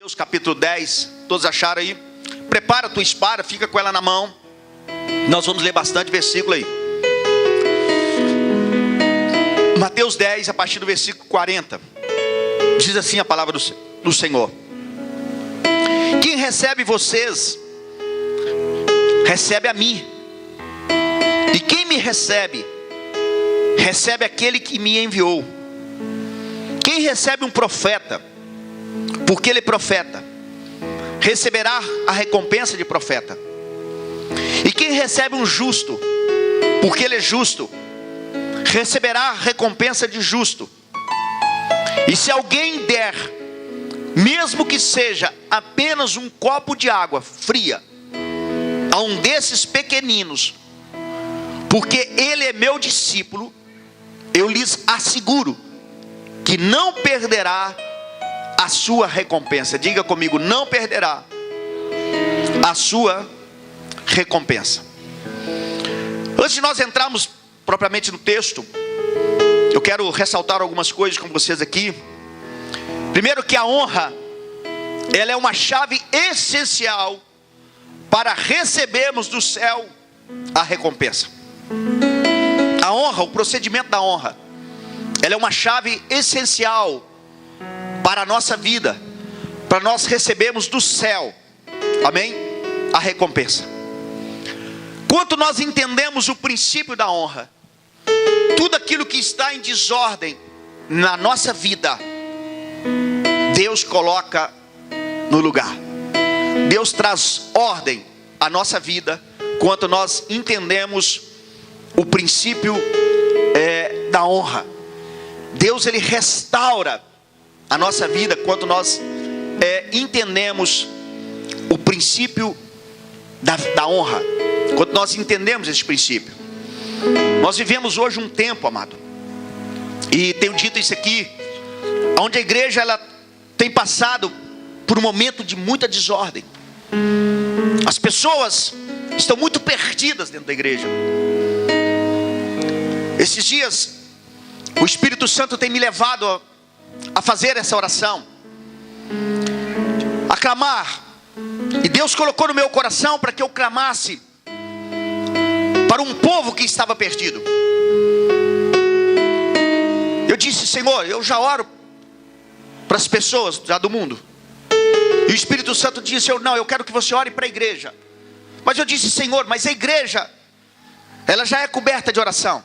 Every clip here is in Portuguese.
Mateus capítulo 10, todos acharam aí? Prepara a tua espada, fica com ela na mão. Nós vamos ler bastante versículo aí. Mateus 10, a partir do versículo 40. Diz assim a palavra do Senhor: quem recebe vocês, recebe a mim. E quem me recebe, recebe aquele que me enviou. Quem recebe um profeta, porque ele é profeta, receberá a recompensa de profeta. E quem recebe um justo, porque ele é justo, receberá a recompensa de justo. E se alguém der, mesmo que seja apenas um copo de água fria, a um desses pequeninos, porque ele é meu discípulo, eu lhes asseguro que não perderá a sua recompensa. Diga comigo: não perderá a sua recompensa. Antes de nós entrarmos propriamente no texto, eu quero ressaltar algumas coisas com vocês aqui. Primeiro, que a honra, ela é uma chave essencial para recebermos do céu a recompensa. A honra, o procedimento da honra, ela é uma chave essencial para a nossa vida, para nós recebermos do céu, amém? A recompensa. Quanto nós entendemos o princípio da honra, tudo aquilo que está em desordem na nossa vida, Deus coloca no lugar. Deus traz ordem à nossa vida, quanto nós entendemos o princípio da honra. Deus, ele restaura a nossa vida quando nós entendemos o princípio da honra, quando nós entendemos esse princípio. Nós vivemos hoje um tempo, amado, e tenho dito isso aqui, onde a igreja ela tem passado por um momento de muita desordem. As pessoas estão muito perdidas dentro da igreja. Esses dias o Espírito Santo tem me levado a fazer essa oração, a clamar, e Deus colocou no meu coração para que eu clamasse para um povo que estava perdido. Eu disse: Senhor, eu já oro para as pessoas já do mundo. E o Espírito Santo disse: eu quero que você ore para a igreja. Mas eu disse: Senhor, mas a igreja, ela já é coberta de oração,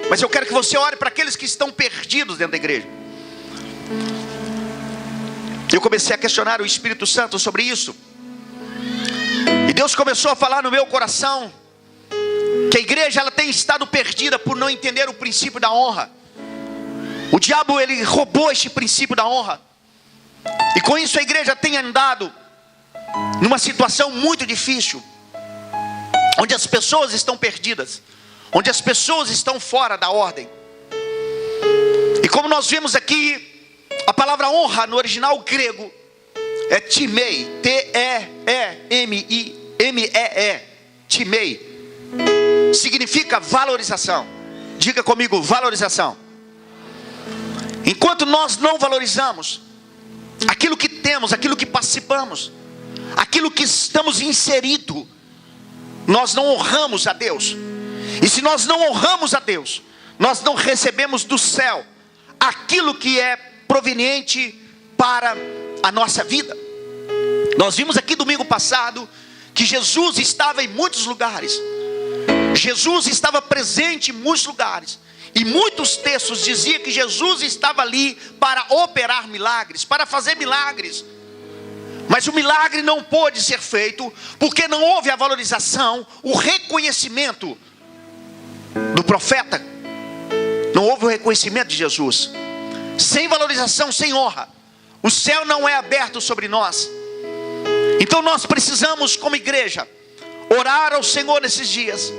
mas eu quero que você ore para aqueles que estão perdidos dentro da igreja. Eu comecei a questionar o Espírito Santo sobre isso, e Deus começou a falar no meu coração que a igreja ela tem estado perdida por não entender o princípio da honra. O diabo, ele roubou este princípio da honra, e com isso a igreja tem andado numa situação muito difícil, onde as pessoas estão perdidas, onde as pessoas estão fora da ordem. E como nós vemos aqui, a palavra honra no original grego é timei, T-E-E-M-I-M-E-E, timei, significa valorização. Diga comigo: valorização. Enquanto nós não valorizamos aquilo que temos, aquilo que participamos, aquilo que estamos inseridos, nós não honramos a Deus. E se nós não honramos a Deus, nós não recebemos do céu aquilo que é proveniente para a nossa vida. Nós vimos aqui domingo passado que Jesus estava em muitos lugares. Jesus estava presente em muitos lugares, e muitos textos diziam que Jesus estava ali para operar milagres, para fazer milagres. Mas o milagre não pôde ser feito porque não houve a valorização, o reconhecimento do profeta. Não houve o reconhecimento de Jesus. Sem valorização, sem honra, o céu não é aberto sobre nós. Então nós precisamos, como igreja, orar ao Senhor nesses dias,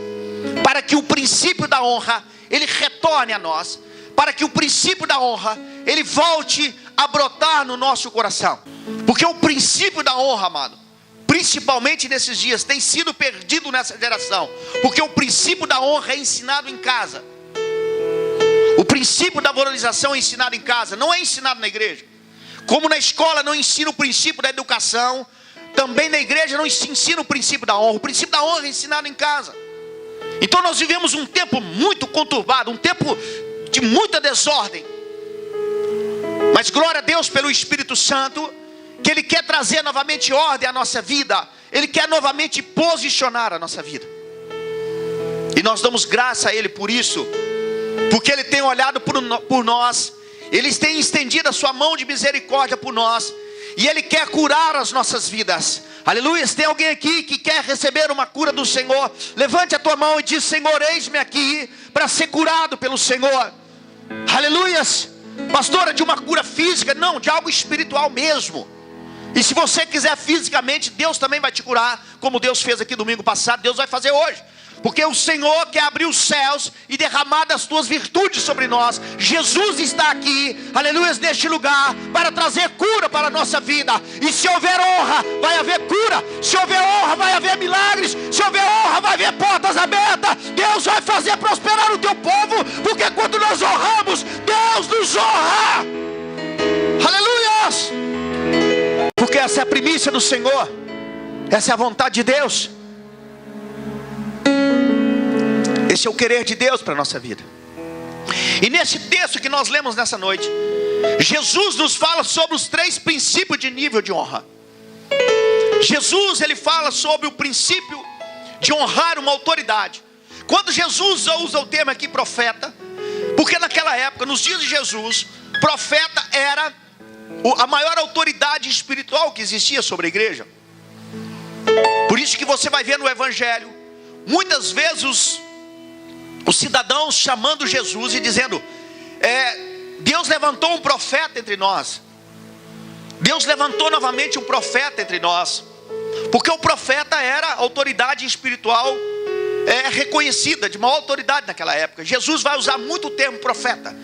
para que o princípio da honra ele retorne a nós, para que o princípio da honra ele volte a brotar no nosso coração. Porque o princípio da honra, amado, principalmente nesses dias, tem sido perdido nessa geração. Porque o princípio da honra é ensinado em casa. O princípio da valorização é ensinado em casa, não é ensinado na igreja. Como na escola não ensina o princípio da educação, também na igreja não se ensina o princípio da honra. O princípio da honra é ensinado em casa. Então nós vivemos um tempo muito conturbado, um tempo de muita desordem. Mas glória a Deus pelo Espírito Santo, que Ele quer trazer novamente ordem à nossa vida. Ele quer novamente posicionar a nossa vida. E nós damos graça a Ele por isso, porque Ele tem olhado por nós. Ele tem estendido a sua mão de misericórdia por nós. E Ele quer curar as nossas vidas. Aleluia. Tem alguém aqui que quer receber uma cura do Senhor? Levante a tua mão e diz: Senhor, eis-me aqui para ser curado pelo Senhor. Aleluia. Pastora, de uma cura física? Não, de algo espiritual mesmo. E se você quiser fisicamente, Deus também vai te curar, como Deus fez aqui domingo passado, Deus vai fazer hoje. Porque o Senhor quer abrir os céus e derramar das tuas virtudes sobre nós. Jesus está aqui, aleluia, neste lugar, para trazer cura para a nossa vida. E se houver honra, vai haver cura. Se houver honra, vai haver milagres. Se houver honra, vai haver portas abertas. Deus vai fazer prosperar o teu povo, porque quando nós honramos, Deus nos honra. Aleluia! Porque essa é a primícia do Senhor. Essa é a vontade de Deus. Esse é o querer de Deus para a nossa vida. E nesse texto que nós lemos nessa noite, Jesus nos fala sobre os 3 princípios de nível de honra. Jesus, ele fala sobre o princípio de honrar uma autoridade. Quando Jesus usa o termo aqui profeta, porque naquela época, nos dias de Jesus, profeta era a maior autoridade espiritual que existia sobre a igreja. Por isso que você vai ver no Evangelho, muitas vezes os cidadãos chamando Jesus e dizendo: Deus levantou um profeta entre nós. Deus levantou novamente um profeta entre nós. Porque o profeta era a autoridade espiritual reconhecida, de maior autoridade naquela época. Jesus vai usar muito o termo profeta,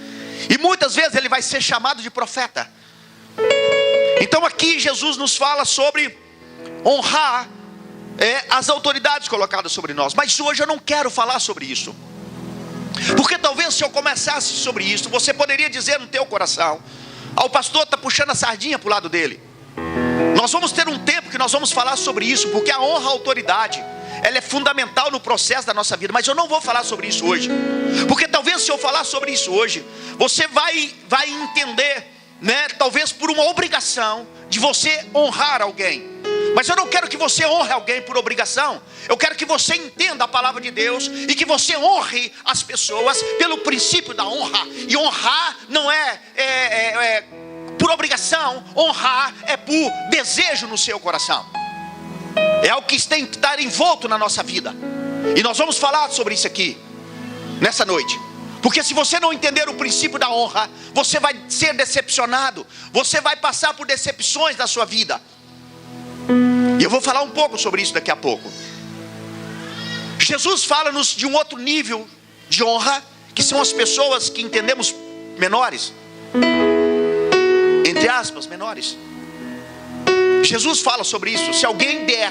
e muitas vezes ele vai ser chamado de profeta. Então aqui Jesus nos fala sobre honrar as autoridades colocadas sobre nós. Mas hoje eu não quero falar sobre isso, porque talvez se eu começasse sobre isso, você poderia dizer no teu coração: o pastor está puxando a sardinha para o lado dele. Nós vamos ter um tempo que nós vamos falar sobre isso, porque a honra à autoridade, ela é fundamental no processo da nossa vida. Mas eu não vou falar sobre isso hoje, porque talvez se eu falar sobre isso hoje, você vai entender, talvez por uma obrigação de você honrar alguém. Mas eu não quero que você honre alguém por obrigação. Eu quero que você entenda a palavra de Deus e que você honre as pessoas pelo princípio da honra. E honrar não é por obrigação. Honrar é por desejo no seu coração. É algo que tem que estar envolto na nossa vida. E nós vamos falar sobre isso aqui nessa noite. Porque se você não entender o princípio da honra, você vai ser decepcionado. Você vai passar por decepções na sua vida. E eu vou falar um pouco sobre isso daqui a pouco. Jesus fala-nos de um outro nível de honra, que são as pessoas que entendemos menores, entre aspas, menores. Jesus fala sobre isso. Se alguém der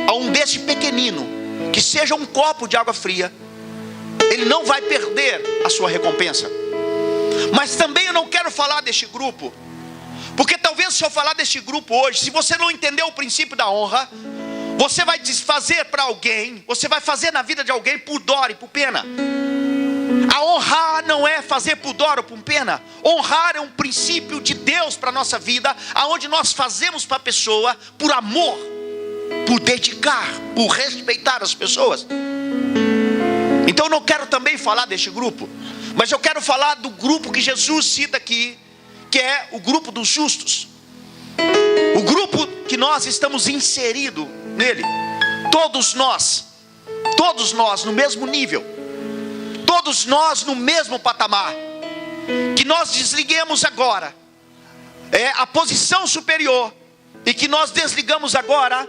a um desse pequenino, que seja um copo de água fria, ele não vai perder a sua recompensa. Mas também eu não quero falar deste grupo, porque talvez se eu falar deste grupo hoje, se você não entender o princípio da honra, você vai desfazer para alguém, você vai fazer na vida de alguém por dó e por pena. A honrar não é fazer por dó ou por pena. Honrar é um princípio de Deus para a nossa vida, aonde nós fazemos para a pessoa por amor, por dedicar, por respeitar as pessoas. Então eu não quero também falar deste grupo, mas eu quero falar do grupo que Jesus cita aqui, que é o grupo dos justos. O grupo que nós estamos inseridos nele. Todos nós no mesmo nível. Todos nós no mesmo patamar. Que nós desliguemos agora a posição superior, e que nós desligamos agora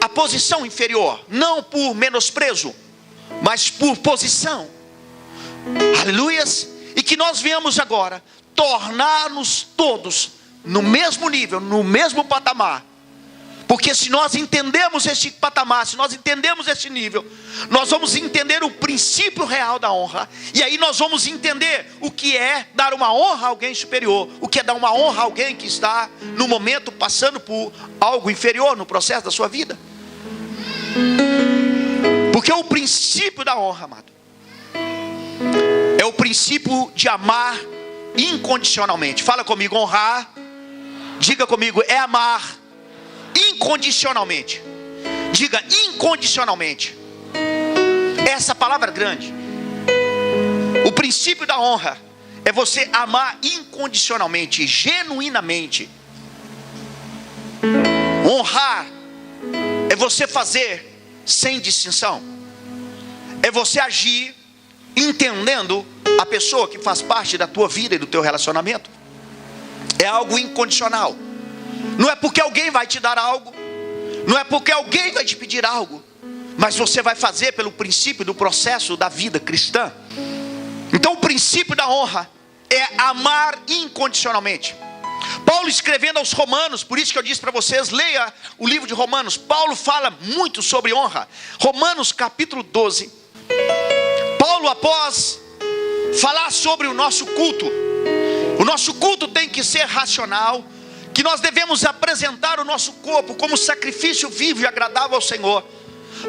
a posição inferior. Não por menosprezo, mas por posição. Aleluias. E que nós venhamos agora tornar-nos todos no mesmo nível, no mesmo patamar. Porque se nós entendemos este patamar, se nós entendemos este nível, nós vamos entender o princípio real da honra. E aí nós vamos entender o que é dar uma honra a alguém superior, o que é dar uma honra a alguém que está no momento passando por algo inferior no processo da sua vida. Porque o princípio da honra, amado, é o princípio de amar incondicionalmente. Fala comigo, honrar. Diga comigo, é amar incondicionalmente. Diga incondicionalmente. Essa palavra é grande. O princípio da honra é você amar incondicionalmente, genuinamente. Honrar é você fazer sem distinção. É você agir entendendo a pessoa que faz parte da tua vida e do teu relacionamento. É algo incondicional. Não é porque alguém vai te dar algo, não é porque alguém vai te pedir algo, mas você vai fazer pelo princípio do processo da vida cristã. Então o princípio da honra é amar incondicionalmente. Paulo escrevendo aos Romanos, por isso que eu disse para vocês, leia o livro de Romanos. Paulo fala muito sobre honra. Romanos capítulo 12. Paulo, após falar sobre o nosso culto tem que ser racional, que nós devemos apresentar o nosso corpo como sacrifício vivo e agradável ao Senhor.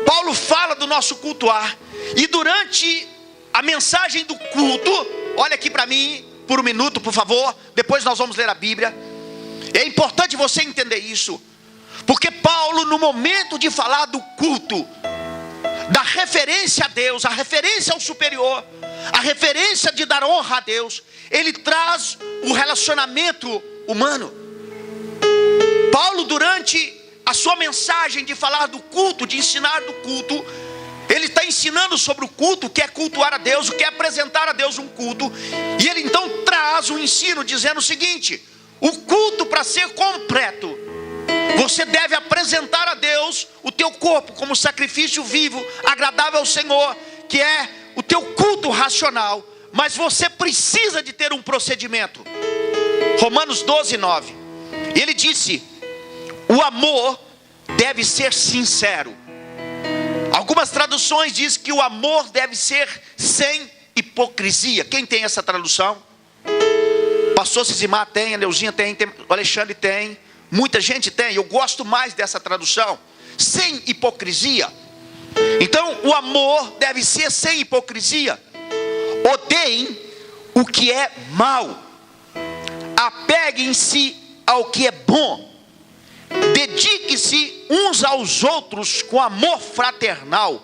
Paulo fala do nosso cultuar, e durante a mensagem do culto, olha aqui para mim por um minuto, por favor, depois nós vamos ler a Bíblia. É importante você entender isso, porque Paulo, no momento de falar do culto, da referência a Deus, a referência ao superior, a referência de dar honra a Deus, ele traz o relacionamento humano. Paulo, durante a sua mensagem de falar do culto, de ensinar do culto, ele está ensinando sobre o culto, o que é cultuar a Deus, o que é apresentar a Deus um culto. E ele então traz um ensino dizendo o seguinte: o culto, para ser completo, você deve apresentar a Deus o teu corpo como sacrifício vivo, agradável ao Senhor, que é o teu culto racional. Mas você precisa de ter um procedimento. Romanos 12, 9. Ele disse: o amor deve ser sincero. Algumas traduções dizem que o amor deve ser sem hipocrisia. Quem tem essa tradução? Pastor Cisimar tem, a Neuzinha tem, o Alexandre tem, muita gente tem. Eu gosto mais dessa tradução, sem hipocrisia. Então o amor deve ser sem hipocrisia. Odeiem o que é mal, apeguem-se ao que é bom, dedique-se uns aos outros com amor fraternal,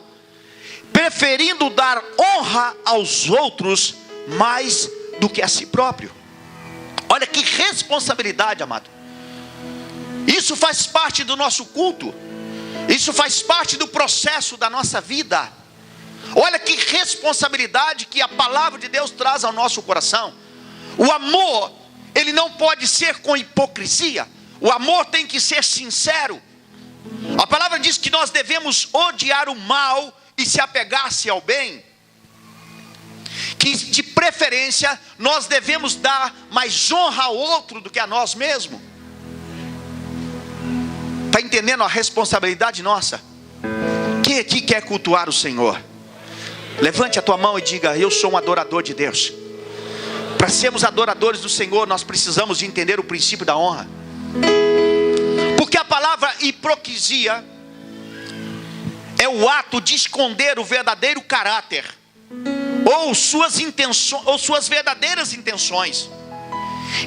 preferindo dar honra aos outros mais do que a si próprio. Olha que responsabilidade, amado. Isso faz parte do nosso culto, isso faz parte do processo da nossa vida. Olha que responsabilidade que a palavra de Deus traz ao nosso coração. O amor, ele não pode ser com hipocrisia. O amor tem que ser sincero. A palavra diz que nós devemos odiar o mal e se apegar-se ao bem. Que de preferência nós devemos dar mais honra ao outro do que a nós mesmos. Está entendendo a responsabilidade nossa? Quem aqui quer cultuar o Senhor? Levante a tua mão e diga: eu sou um adorador de Deus. Para sermos adoradores do Senhor, nós precisamos de entender o princípio da honra. Porque a palavra hipocrisia é o ato de esconder o verdadeiro caráter, ou suas verdadeiras intenções.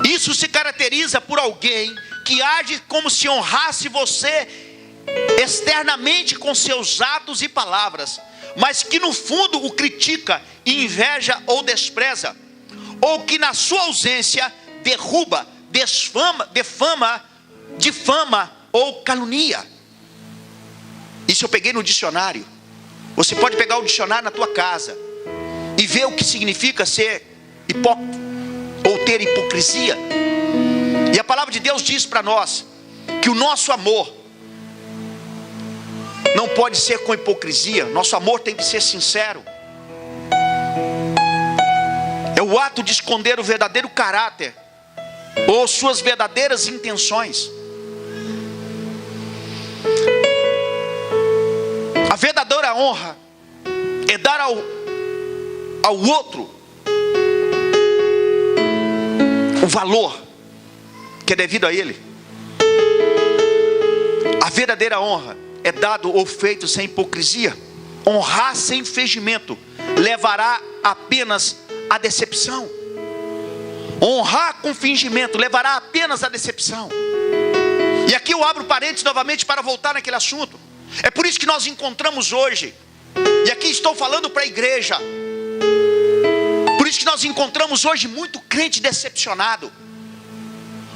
Isso se caracteriza por alguém que age como se honrasse você externamente com seus atos e palavras, mas que no fundo o critica, inveja ou despreza, ou que na sua ausência derruba, difama ou calunia. Isso eu peguei no dicionário. Você pode pegar o dicionário na tua casa e ver o que significa ser hipócrita ou ter hipocrisia. E a palavra de Deus diz para nós que o nosso amor não pode ser com hipocrisia. Nosso amor tem que ser sincero. É o ato de esconder o verdadeiro caráter ou suas verdadeiras intenções. a honra é dar ao outro o valor que é devido a ele. A verdadeira honra é dado ou feito sem hipocrisia. Honrar sem fingimento levará apenas à decepção. Honrar com fingimento levará apenas à decepção. E aqui eu abro parênteses novamente para voltar naquele assunto. É por isso que nós encontramos hoje, e aqui estou falando para a igreja, por isso que nós encontramos hoje muito crente decepcionado,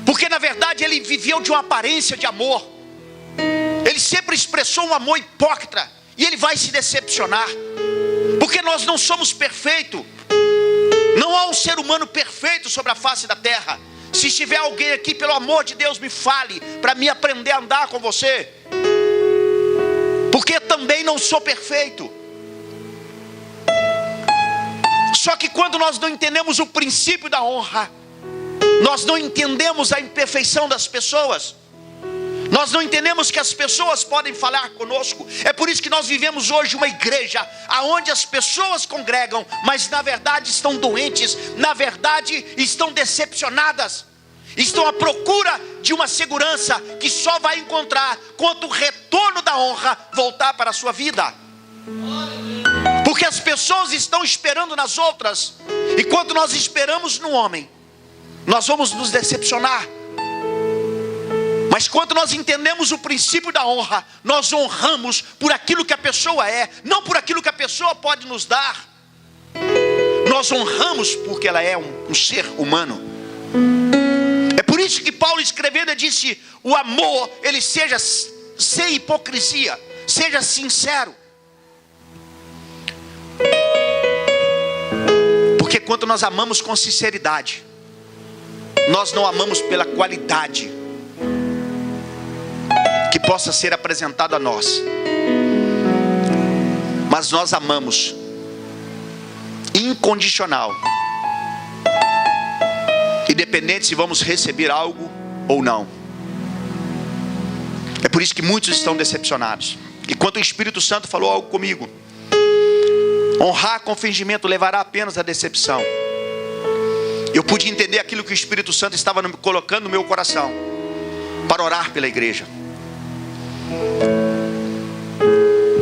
porque na verdade ele viveu de uma aparência de amor, ele sempre expressou um amor hipócrita, e ele vai se decepcionar, porque nós não somos perfeitos. Não há um ser humano perfeito sobre a face da terra. Se estiver alguém aqui, pelo amor de Deus, me fale, para mim aprender a andar com você, porque também não sou perfeito. Só que quando nós não entendemos o princípio da honra, nós não entendemos a imperfeição das pessoas, nós não entendemos que as pessoas podem falar conosco. É por isso que nós vivemos hoje uma igreja onde as pessoas congregam, mas na verdade estão doentes, na verdade estão decepcionadas, estão à procura de uma segurança que só vai encontrar quando o retorno da honra voltar para a sua vida. Porque as pessoas estão esperando nas outras, e quando nós esperamos no homem, nós vamos nos decepcionar. Mas quando nós entendemos o princípio da honra, nós honramos por aquilo que a pessoa é, não por aquilo que a pessoa pode nos dar. Nós honramos porque ela é um ser humano. É por isso que Paulo escrevendo disse: o amor, ele seja sem hipocrisia, seja sincero. Porque quando nós amamos com sinceridade, nós não amamos pela qualidade que possa ser apresentado a nós, mas nós amamos incondicional, independente se vamos receber algo ou não. É por isso que muitos estão decepcionados. E quando o Espírito Santo falou algo comigo, honrar com fingimento levará apenas à decepção, eu pude entender aquilo que o Espírito Santo estava colocando no meu coração para orar pela igreja,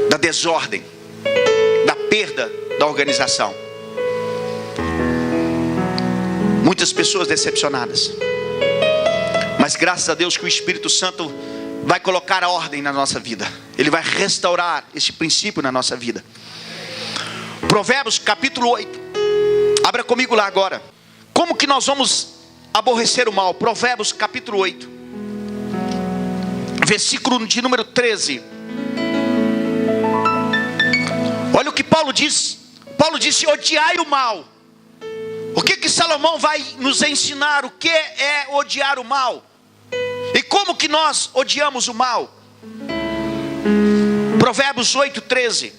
da desordem, da perda da organização. Muitas pessoas decepcionadas, mas graças a Deus que o Espírito Santo vai colocar a ordem na nossa vida. Ele vai restaurar esse princípio na nossa vida. Provérbios capítulo 8, abra comigo lá agora. Como que nós vamos aborrecer o mal? Provérbios capítulo 8, versículo de número 13. Olha o que Paulo diz. Paulo disse: odiai o mal. O que Salomão vai nos ensinar? O que é odiar o mal? E como que nós odiamos o mal? Provérbios 8, 13.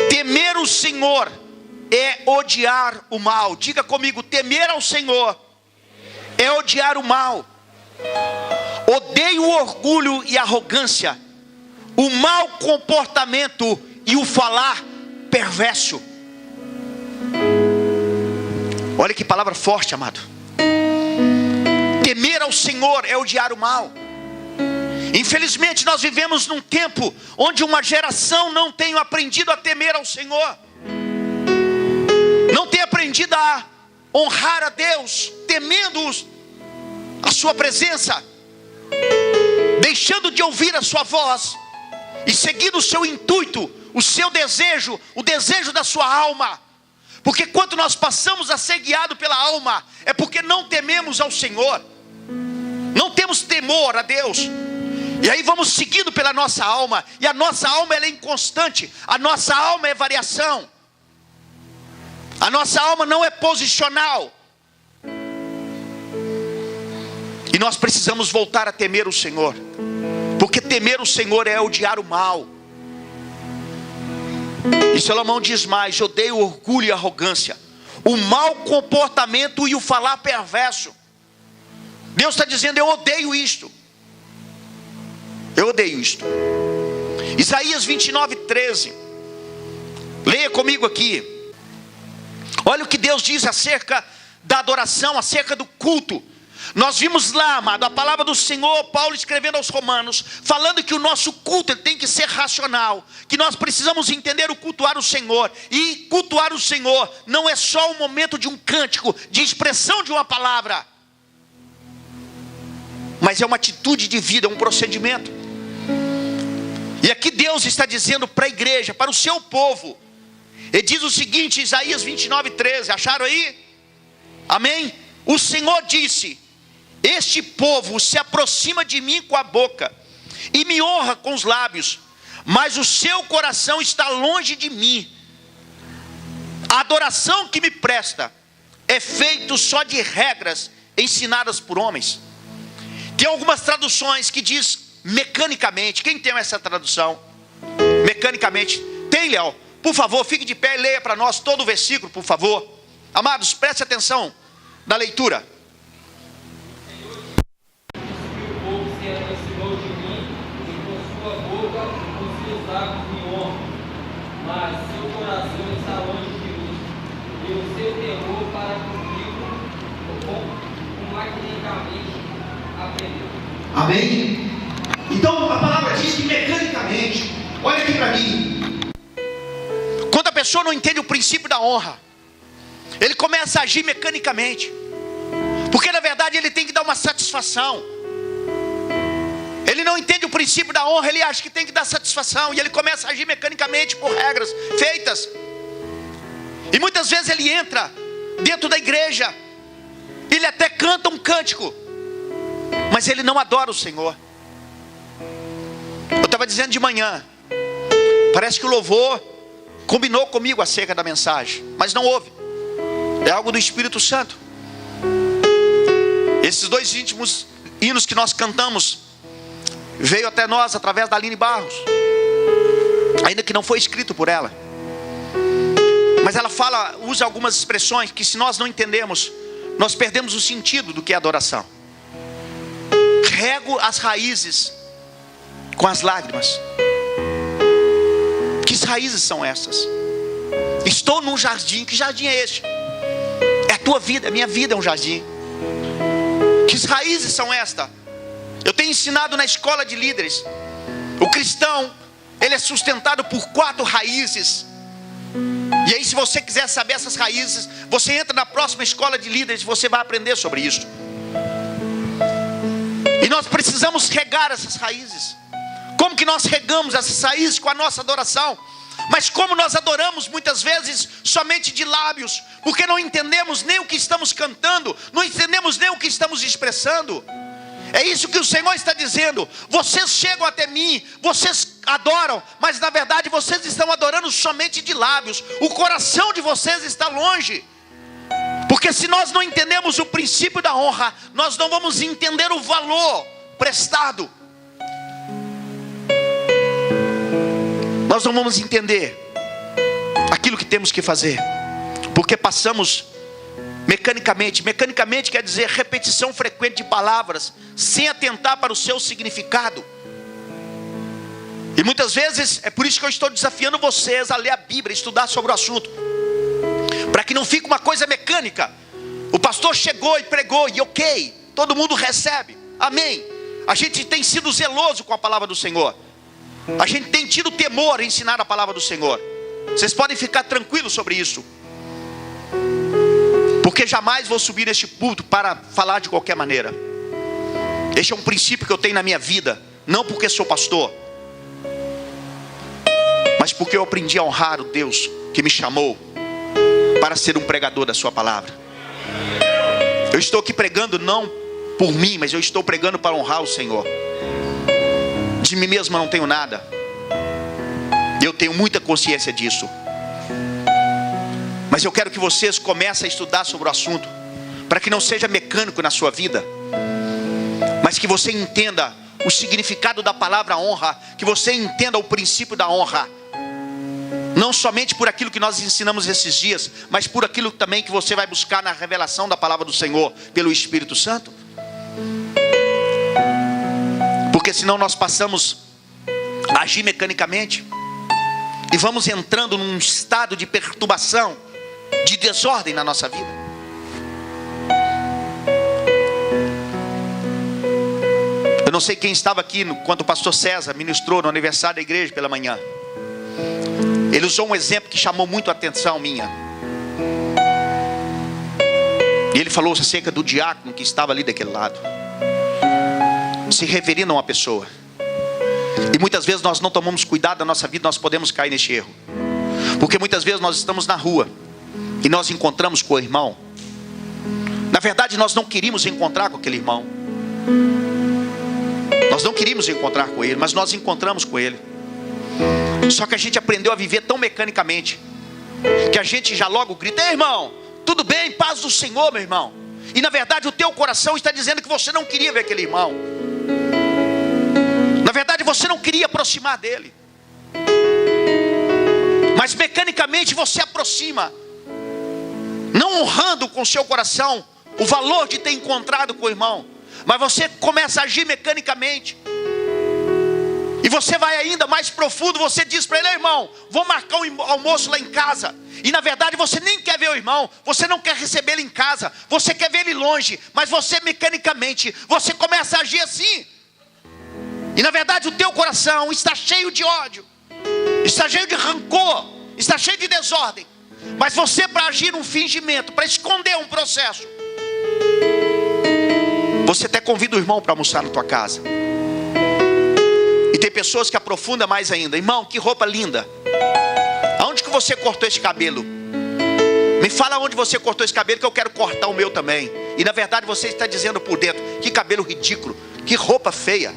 Temer o Senhor é odiar o mal. Diga comigo: temer ao Senhor é odiar o mal. Odeio o orgulho e a arrogância, o mau comportamento e o falar perverso. Olha que palavra forte, amado. Temer ao Senhor é odiar o mal. Infelizmente nós vivemos num tempo onde uma geração não tem aprendido a temer ao Senhor, não tem aprendido a honrar a Deus, temendo a sua presença, deixando de ouvir a sua voz e seguindo o seu intuito, o seu desejo, o desejo da sua alma. Porque quando nós passamos a ser guiados pela alma, é porque não tememos ao Senhor, não temos temor a Deus. E aí vamos seguindo pela nossa alma, e a nossa alma ela é inconstante, a nossa alma é variação, a nossa alma não é posicional. E nós precisamos voltar a temer o Senhor, porque temer o Senhor é odiar o mal. E Salomão diz mais: odeio o orgulho e a arrogância, o mau comportamento e o falar perverso. Deus está dizendo: eu odeio isto. Eu odeio isto. Isaías 29, 13. comigo aqui. Olha o que Deus diz acerca da adoração, acerca do culto. Nós vimos lá, amado, a palavra do Senhor, Paulo escrevendo aos Romanos, falando que o nosso culto tem que ser racional, que nós precisamos entender o cultuar o Senhor. E cultuar o Senhor não é só o momento de um cântico, de expressão de uma palavra, mas é uma atitude de vida, um procedimento. E aqui Deus está dizendo para a igreja, para o seu povo. Ele diz o seguinte, Isaías 29:13, acharam aí? Amém? O Senhor disse: este povo se aproxima de mim com a boca e me honra com os lábios, mas o seu coração está longe de mim. A adoração que me presta é feita só de regras ensinadas por homens. Tem algumas traduções que diz mecanicamente. Quem tem essa tradução? Mecanicamente. Tem, Léo? Por favor, fique de pé e leia para nós todo o versículo, por favor. Amados, preste atenção na leitura. O povo se aproximou de mim e com sua boca e com seus lábios me honra, mas seu coração está longe de mim, e o seu temor para comigo, magnicamente aprendeu. Amém? Então a palavra diz que mecanicamente, olha aqui para mim. Quando a pessoa não entende o princípio da honra, ele começa a agir mecanicamente, porque na verdade ele tem que dar uma satisfação. Ele não entende o princípio da honra, ele acha que tem que dar satisfação, e ele começa a agir mecanicamente por regras feitas. E muitas vezes ele entra dentro da igreja, ele até canta um cântico, mas ele não adora o Senhor. Eu estava dizendo de manhã, parece que o louvor combinou comigo acerca da mensagem, mas não houve. É algo do Espírito Santo. Esses dois íntimos hinos que nós cantamos veio até nós através da Aline Barros, ainda que não foi escrito por ela, mas ela usa algumas expressões que, se nós não entendemos, nós perdemos o sentido do que é adoração. Rego as raízes com as lágrimas. Que raízes são essas? Estou num jardim. Que jardim é este? É a tua vida, a minha vida é um jardim. Que raízes são estas? Eu tenho ensinado na escola de líderes. O cristão, ele é sustentado por 4 raízes. E aí, se você quiser saber essas raízes, você entra na próxima escola de líderes e você vai aprender sobre isso. E nós precisamos regar essas raízes. Como que nós regamos essas raízes? Com a nossa adoração. Mas como nós adoramos muitas vezes somente de lábios, porque não entendemos nem o que estamos cantando, não entendemos nem o que estamos expressando. É isso que o Senhor está dizendo. Vocês chegam até mim, vocês adoram, mas na verdade vocês estão adorando somente de lábios. O coração de vocês está longe. Porque se nós não entendemos o princípio da honra, nós não vamos entender o valor prestado. Nós não vamos entender aquilo que temos que fazer, porque passamos mecanicamente. Mecanicamente quer dizer repetição frequente de palavras, sem atentar para o seu significado. E muitas vezes, é por isso que eu estou desafiando vocês a ler a Bíblia, estudar sobre o assunto, para que não fique uma coisa mecânica. O pastor chegou e pregou, e ok, todo mundo recebe, amém. A gente tem sido zeloso com a palavra do Senhor, a gente tem tido temor em ensinar a palavra do Senhor. Vocês podem ficar tranquilos sobre isso, porque jamais vou subir neste púlpito para falar de qualquer maneira. Este é um princípio que eu tenho na minha vida, não porque sou pastor, mas porque eu aprendi a honrar o Deus que me chamou para ser um pregador da sua palavra. Eu estou aqui pregando não por mim, mas eu estou pregando para honrar o Senhor. De mim mesmo eu não tenho nada, eu tenho muita consciência disso. Mas eu quero que vocês comecem a estudar sobre o assunto, para que não seja mecânico na sua vida, mas que você entenda o significado da palavra honra, que você entenda o princípio da honra, não somente por aquilo que nós ensinamos esses dias, mas por aquilo também que você vai buscar na revelação da palavra do Senhor, pelo Espírito Santo. Porque senão nós passamos a agir mecanicamente. e vamos entrando num estado de perturbação, de desordem na nossa vida. Eu não sei quem estava aqui quando o pastor César ministrou no aniversário da igreja pela manhã. Ele usou um exemplo que chamou muito a atenção minha. E ele falou acerca do diácono que estava ali daquele lado, se referindo a uma pessoa. E muitas vezes nós não tomamos cuidado da nossa vida, nós podemos cair neste erro. Porque muitas vezes nós estamos na rua e nós encontramos com o irmão. Na verdade nós não queríamos encontrar com aquele irmão. Nós não queríamos encontrar com ele, mas nós encontramos com ele. Só que a gente aprendeu a viver tão mecanicamente, que a gente já logo grita: ei, irmão, tudo bem? Paz do Senhor, meu irmão. E na verdade o teu coração está dizendo que você não queria ver aquele irmão. Na verdade você não queria aproximar dele, mas mecanicamente você aproxima, não honrando com seu coração o valor de ter encontrado com o irmão. Mas você começa a agir mecanicamente, e você vai ainda mais profundo. Você diz para ele: irmão, vou marcar um almoço lá em casa. E na verdade você nem quer ver o irmão, você não quer receber ele em casa, você quer ver ele longe. Mas você mecanicamente, você começa a agir assim. E na verdade o teu coração está cheio de ódio, está cheio de rancor, está cheio de desordem. Mas você, para agir um fingimento, para esconder um processo, você até convida o irmão para almoçar na tua casa. E tem pessoas que aprofundam mais ainda: irmão, que roupa linda. Aonde que você cortou esse cabelo? Me fala onde você cortou esse cabelo, que eu quero cortar o meu também. E na verdade você está dizendo por dentro: que cabelo ridículo, que roupa feia.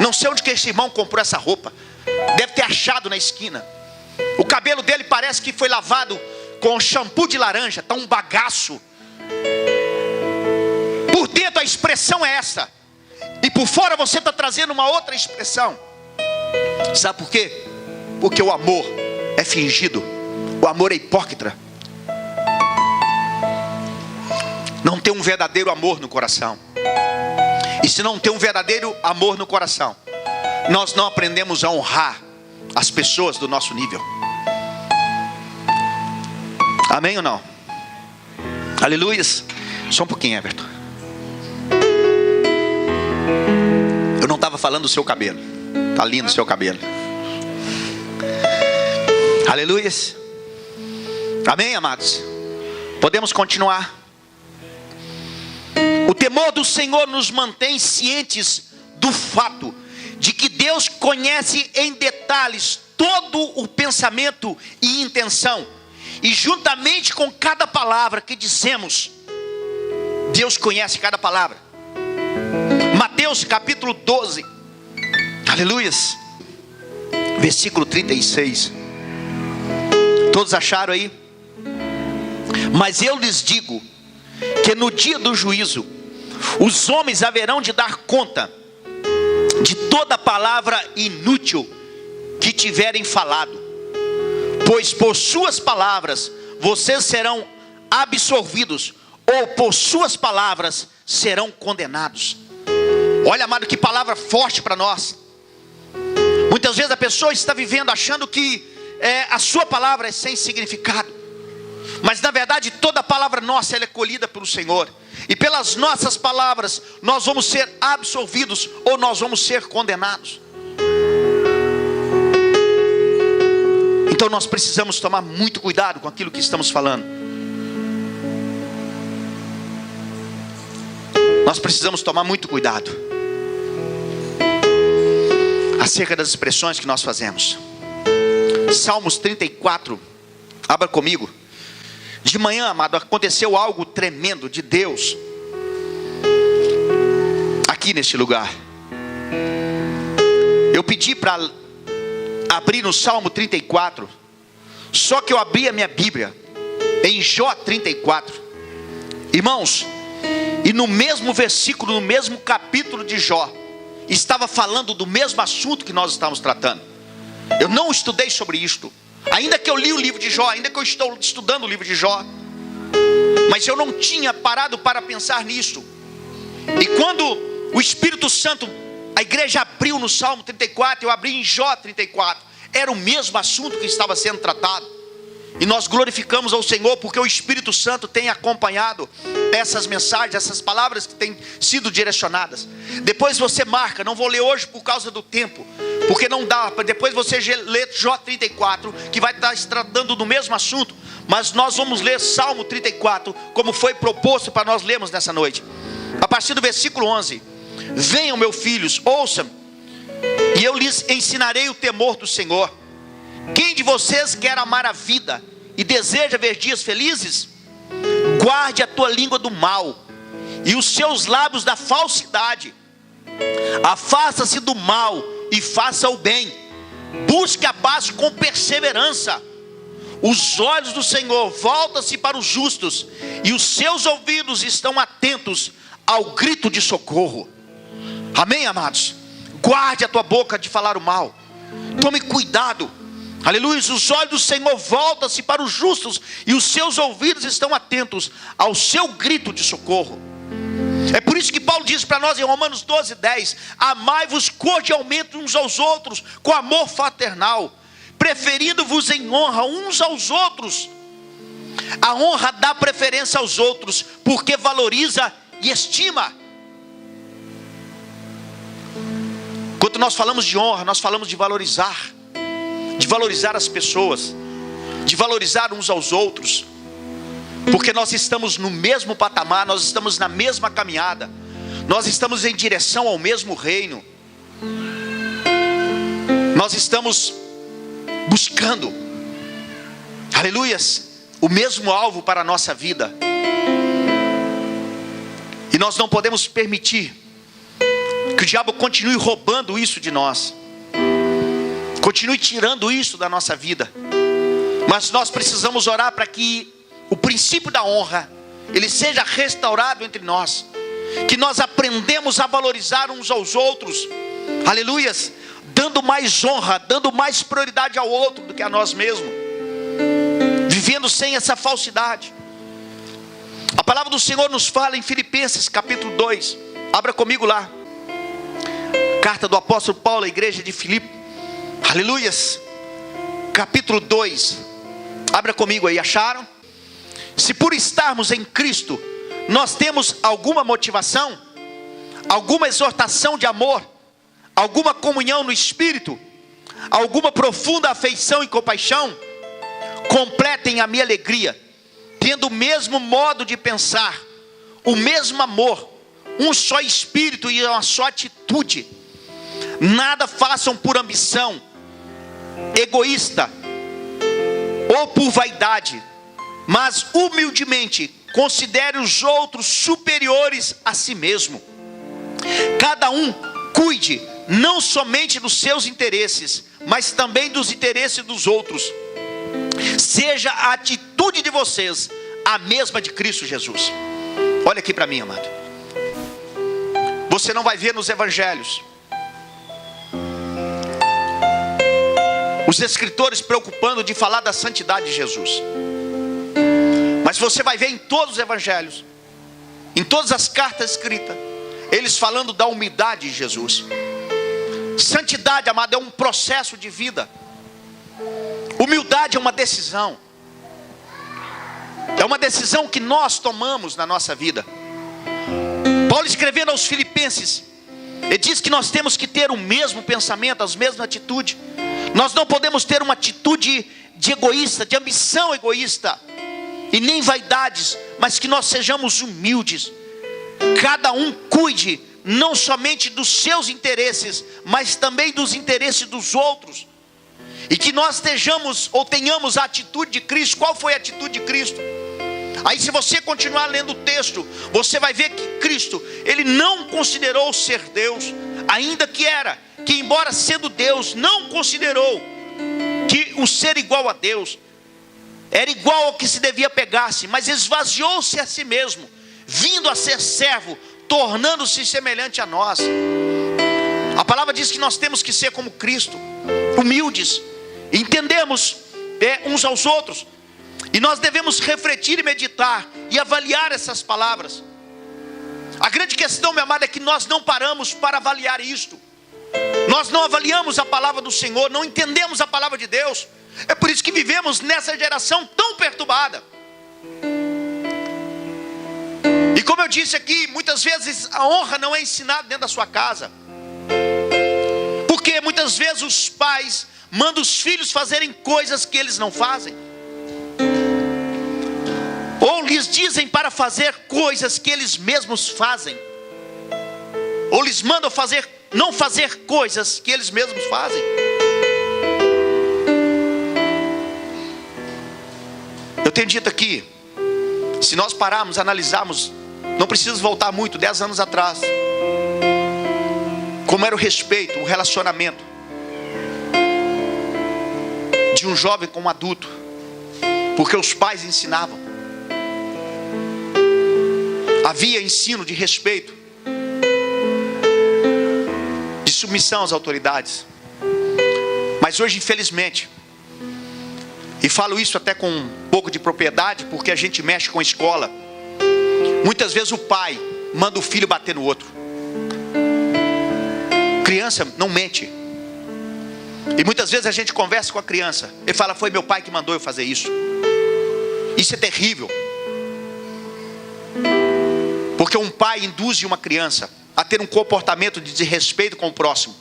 Não sei onde que esse irmão comprou essa roupa, deve ter achado na esquina. O cabelo dele parece que foi lavado com shampoo de laranja, está um bagaço. Por dentro a expressão é essa, e por fora você está trazendo uma outra expressão. Sabe por quê? Porque o amor é fingido, o amor é hipócrita. Não tem um verdadeiro amor no coração. E se não tem um verdadeiro amor no coração, nós não aprendemos a honrar as pessoas do nosso nível. Amém ou não? Aleluias. Só um pouquinho, Everton. Eu não estava falando do seu cabelo. Está lindo o seu cabelo. Aleluias. Amém, amados? Podemos continuar. O temor do Senhor nos mantém cientes do fato de que Deus conhece em detalhes todo o pensamento e intenção. E juntamente com cada palavra que dizemos, Deus conhece cada palavra. Mateus capítulo 12, aleluias, versículo 36. Todos acharam aí? Mas eu lhes digo que no dia do juízo os homens haverão de dar conta de toda palavra inútil que tiverem falado, pois por suas palavras vocês serão absolvidos, ou por suas palavras serão condenados. Olha, amado, que palavra forte para nós. Muitas vezes a pessoa está vivendo achando que a sua palavra é sem significado, mas na verdade toda palavra nossa ela é colhida pelo Senhor, e pelas nossas palavras nós vamos ser absolvidos ou nós vamos ser condenados. Então nós precisamos tomar muito cuidado com aquilo que estamos falando. Nós precisamos tomar muito cuidado acerca das expressões que nós fazemos. Salmos 34, abra comigo. De manhã, amado, aconteceu algo tremendo de Deus aqui neste lugar. Eu pedi para abrir no Salmo 34, só que eu abri a minha Bíblia em Jó 34, irmãos, e no mesmo versículo, no mesmo capítulo de Jó, estava falando do mesmo assunto que nós estamos tratando. Eu não estudei sobre isto, ainda que eu li o livro de Jó, ainda que eu estou estudando o livro de Jó, mas eu não tinha parado para pensar nisso. E quando o Espírito Santo, a igreja abriu no Salmo 34, eu abri em Jó 34. era o mesmo assunto que estava sendo tratado. E nós glorificamos ao Senhor porque o Espírito Santo tem acompanhado essas mensagens, essas palavras que têm sido direcionadas. Depois você marca, não vou ler hoje por causa do tempo, porque não dá, depois você lê Jó 34, que vai estar tratando do mesmo assunto. Mas nós vamos ler Salmo 34, como foi proposto para nós lermos nessa noite. A partir do versículo 11: venham, meus filhos, ouçam, e eu lhes ensinarei o temor do Senhor. Quem de vocês quer amar a vida e deseja ver dias felizes? Guarde a tua língua do mal e os seus lábios da falsidade. Afasta-se do mal e faça o bem. Busque a paz com perseverança. Os olhos do Senhor voltam-se para os justos, e os seus ouvidos estão atentos ao grito de socorro. Amém, amados? Guarde a tua boca de falar o mal. Tome cuidado. Aleluia. Os olhos do Senhor voltam-se para os justos, e os seus ouvidos estão atentos ao seu grito de socorro. É por isso que Paulo diz para nós em Romanos 12:10: amai-vos cordialmente uns aos outros com amor fraternal, preferindo-vos em honra uns aos outros. A honra dá preferência aos outros, porque valoriza e estima. Quando nós falamos de honra, nós falamos de valorizar as pessoas, de valorizar uns aos outros, porque nós estamos no mesmo patamar, nós estamos na mesma caminhada, nós estamos em direção ao mesmo reino, nós estamos buscando, aleluias, o mesmo alvo para a nossa vida. E nós não podemos permitir que o diabo continue roubando isso de nós, continue tirando isso da nossa vida. Mas nós precisamos orar para que o princípio da honra, ele seja restaurado entre nós, que nós aprendemos a valorizar uns aos outros, aleluias, dando mais honra, dando mais prioridade ao outro do que a nós mesmos, vivendo sem essa falsidade. A palavra do Senhor nos fala em Filipenses capítulo 2, abra comigo lá, carta do apóstolo Paulo à igreja de Filipe, aleluias, capítulo 2, abra comigo aí, acharam? Se por estarmos em Cristo, nós temos alguma motivação, alguma exortação de amor, alguma comunhão no Espírito, alguma profunda afeição e compaixão, completem a minha alegria, tendo o mesmo modo de pensar, o mesmo amor, um só Espírito e uma só atitude. Nada façam por ambição egoísta ou por vaidade, mas humildemente considere os outros superiores a si mesmo. Cada um cuide não somente dos seus interesses, mas também dos interesses dos outros. Seja a atitude de vocês a mesma de Cristo Jesus. Olha aqui para mim, amado. Você não vai ver nos evangelhos os escritores preocupando de falar da santidade de Jesus, mas você vai ver em todos os evangelhos, em todas as cartas escritas, eles falando da humildade de Jesus. Santidade, amado, é um processo de vida. Humildade é uma decisão. É uma decisão que nós tomamos na nossa vida. Paulo, escrevendo aos Filipenses, ele diz que nós temos que ter o mesmo pensamento, as mesmas atitudes. Nós não podemos ter uma atitude de egoísta, de ambição egoísta, e nem vaidades, mas que nós sejamos humildes. Cada um cuide não somente dos seus interesses, mas também dos interesses dos outros. E que nós tenhamos a atitude de Cristo. Qual foi a atitude de Cristo? Aí, se você continuar lendo o texto, você vai ver que Cristo, ele não considerou ser Deus, ainda que embora sendo Deus, não considerou que o ser igual a Deus era igual ao que se devia pegar-se, mas esvaziou-se a si mesmo, vindo a ser servo, tornando-se semelhante a nós. A palavra diz que nós temos que ser como Cristo, humildes, entendemos uns aos outros, e nós devemos refletir e meditar e avaliar essas palavras. A grande questão, meu amado, é que nós não paramos para avaliar isto. Nós não avaliamos a palavra do Senhor, não entendemos a palavra de Deus. É por isso que vivemos nessa geração tão perturbada. E como eu disse aqui, muitas vezes a honra não é ensinada dentro da sua casa. Porque muitas vezes os pais mandam os filhos fazerem coisas que eles não fazem. Ou lhes dizem para fazer coisas que eles mesmos fazem. Ou lhes mandam não fazer coisas que eles mesmos fazem. Eu tenho dito aqui, se nós pararmos, analisarmos, não precisa voltar muito, 10 anos atrás, como era o respeito, o relacionamento de um jovem com um adulto, porque os pais ensinavam. Havia ensino de respeito, de submissão às autoridades. Mas hoje, infelizmente, e falo isso até com um pouco de propriedade, porque a gente mexe com a escola, muitas vezes o pai manda o filho bater no outro. Criança não mente. E muitas vezes a gente conversa com a criança, ele fala: foi meu pai que mandou eu fazer isso. Isso é terrível. Porque um pai induz uma criança a ter um comportamento de desrespeito com o próximo.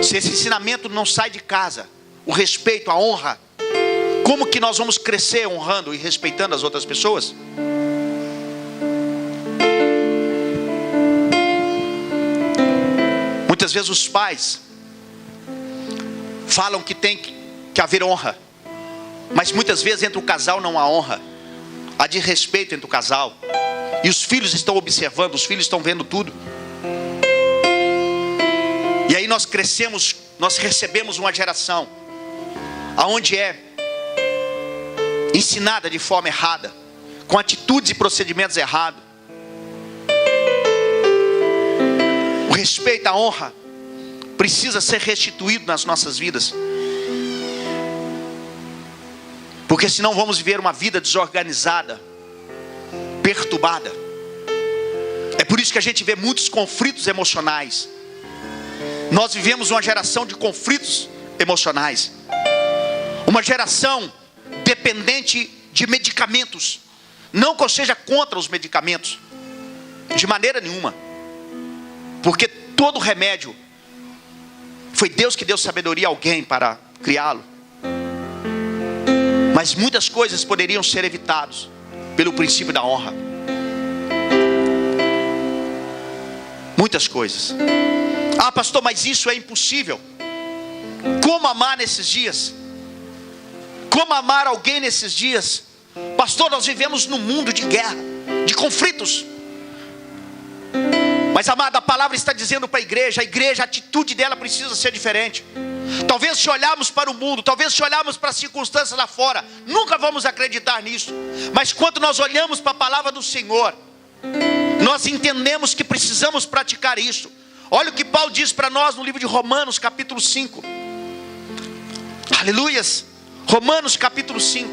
Se esse ensinamento não sai de casa, o respeito, a honra, como que nós vamos crescer honrando e respeitando as outras pessoas? Muitas vezes os pais falam que tem que haver honra, mas muitas vezes entre o casal não há honra, há desrespeito entre o casal. E os filhos estão observando, os filhos estão vendo tudo. E aí nós crescemos, nós recebemos uma geração aonde é ensinada de forma errada, com atitudes e procedimentos errados. O respeito, a honra precisa ser restituído nas nossas vidas, porque senão vamos viver uma vida desorganizada, perturbada. É por isso que a gente vê muitos conflitos emocionais. Nós vivemos uma geração de conflitos emocionais, uma geração dependente de medicamentos. Não que eu seja contra os medicamentos, de maneira nenhuma, porque todo remédio foi Deus que deu sabedoria a alguém para criá-lo. Mas muitas coisas poderiam ser evitadas pelo princípio da honra. Muitas coisas. Ah, pastor, mas isso é impossível. Como amar nesses dias? Como amar alguém nesses dias? Pastor, nós vivemos num mundo de guerra, de conflitos. Mas amado, a palavra está dizendo para a igreja, a atitude dela precisa ser diferente. Talvez se olharmos para o mundo, talvez se olharmos para as circunstâncias lá fora, nunca vamos acreditar nisso. Mas quando nós olhamos para a palavra do Senhor, nós entendemos que precisamos praticar isso. Olha o que Paulo diz para nós no livro de Romanos capítulo 5. Aleluias. Romanos capítulo 5.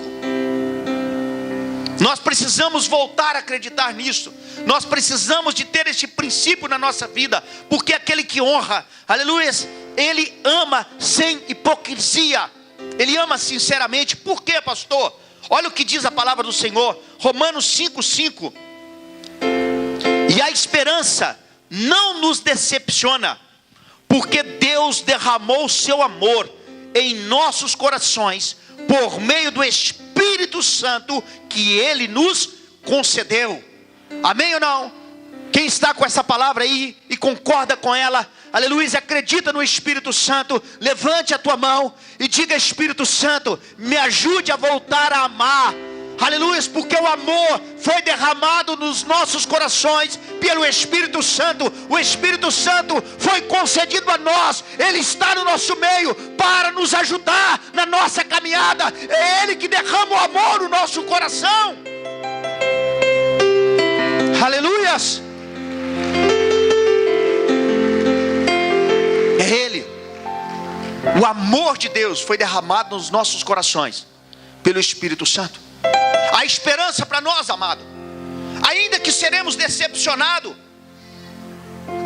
Nós precisamos voltar a acreditar nisso. Nós precisamos de ter este princípio na nossa vida, porque aquele que honra, aleluias, ele ama sem hipocrisia, ele ama sinceramente. Por quê, pastor? Olha o que diz a palavra do Senhor, Romanos 5:5. E a esperança não nos decepciona, porque Deus derramou o seu amor em nossos corações por meio do Espírito Santo que Ele nos concedeu. Amém ou não? Quem está com essa palavra aí e concorda com ela, aleluia, acredita no Espírito Santo, levante a tua mão e diga: Espírito Santo, me ajude a voltar a amar. Aleluia, porque o amor foi derramado nos nossos corações pelo Espírito Santo. O Espírito Santo foi concedido a nós. Ele está no nosso meio para nos ajudar na nossa caminhada. É Ele que derrama o amor no nosso coração. Aleluias. É Ele. O amor de Deus foi derramado nos nossos corações pelo Espírito Santo. A esperança para nós, amado, ainda que seremos decepcionados,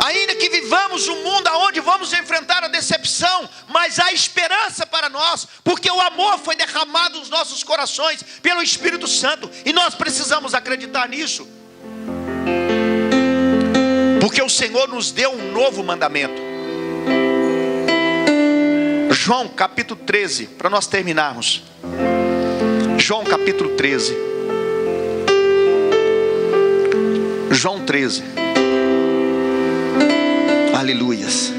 Ainda que vivamos um mundo onde vamos enfrentar a decepção, mas há esperança para nós, porque o amor foi derramado nos nossos corações pelo Espírito Santo, e nós precisamos acreditar nisso, porque o Senhor nos deu um novo mandamento. João capítulo 13, para nós terminarmos. João capítulo 13. João 13. Aleluias.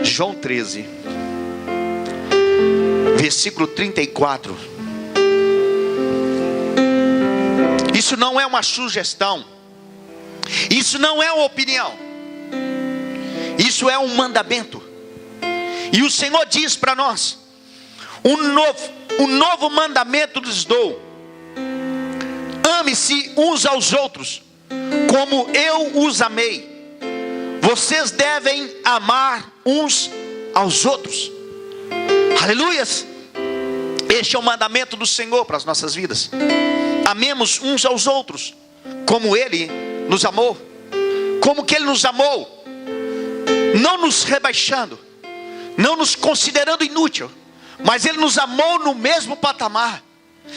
João 13, versículo 34. Isso não é uma sugestão, isso não é uma opinião, isso é um mandamento. E o Senhor diz para nós: um novo mandamento lhes dou: ame-se uns aos outros como eu os amei. Vocês devem amar uns aos outros. Aleluias. Este é o mandamento do Senhor para as nossas vidas. Amemos uns aos outros como Ele nos amou. Como que Ele nos amou? Não nos rebaixando, não nos considerando inútil, mas Ele nos amou no mesmo patamar.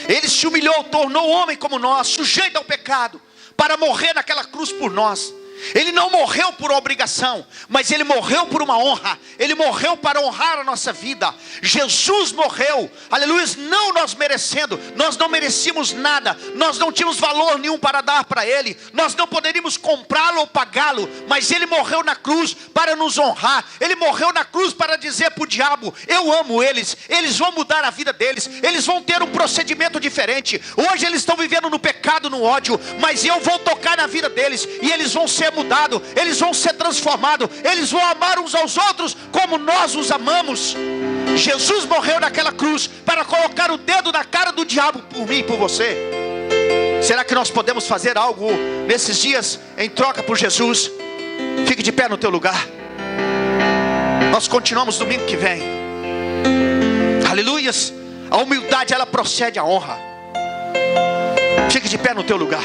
Ele se humilhou, tornou homem como nós, sujeito ao pecado, para morrer naquela cruz por nós. Ele não morreu por obrigação, mas Ele morreu por uma honra. Ele morreu para honrar a nossa vida. Jesus morreu, aleluia, não nós merecendo. Nós não merecíamos nada, nós não tínhamos valor nenhum para dar para Ele, nós não poderíamos comprá-lo ou pagá-lo, mas Ele morreu na cruz para nos honrar. Ele morreu na cruz para dizer para o diabo: eu amo eles, eles vão mudar a vida deles, eles vão ter um procedimento diferente. Hoje eles estão vivendo no pecado, no ódio, mas eu vou tocar na vida deles, e eles vão ser mudados, eles vão ser transformados, eles vão amar uns aos outros como nós os amamos. Jesus morreu naquela cruz para colocar o dedo na cara do diabo por mim e por você. Será que nós podemos fazer algo nesses dias em troca por Jesus? Fique de pé no teu lugar. Nós continuamos domingo que vem. Aleluias. A humildade, ela procede à honra. Fique de pé no teu lugar.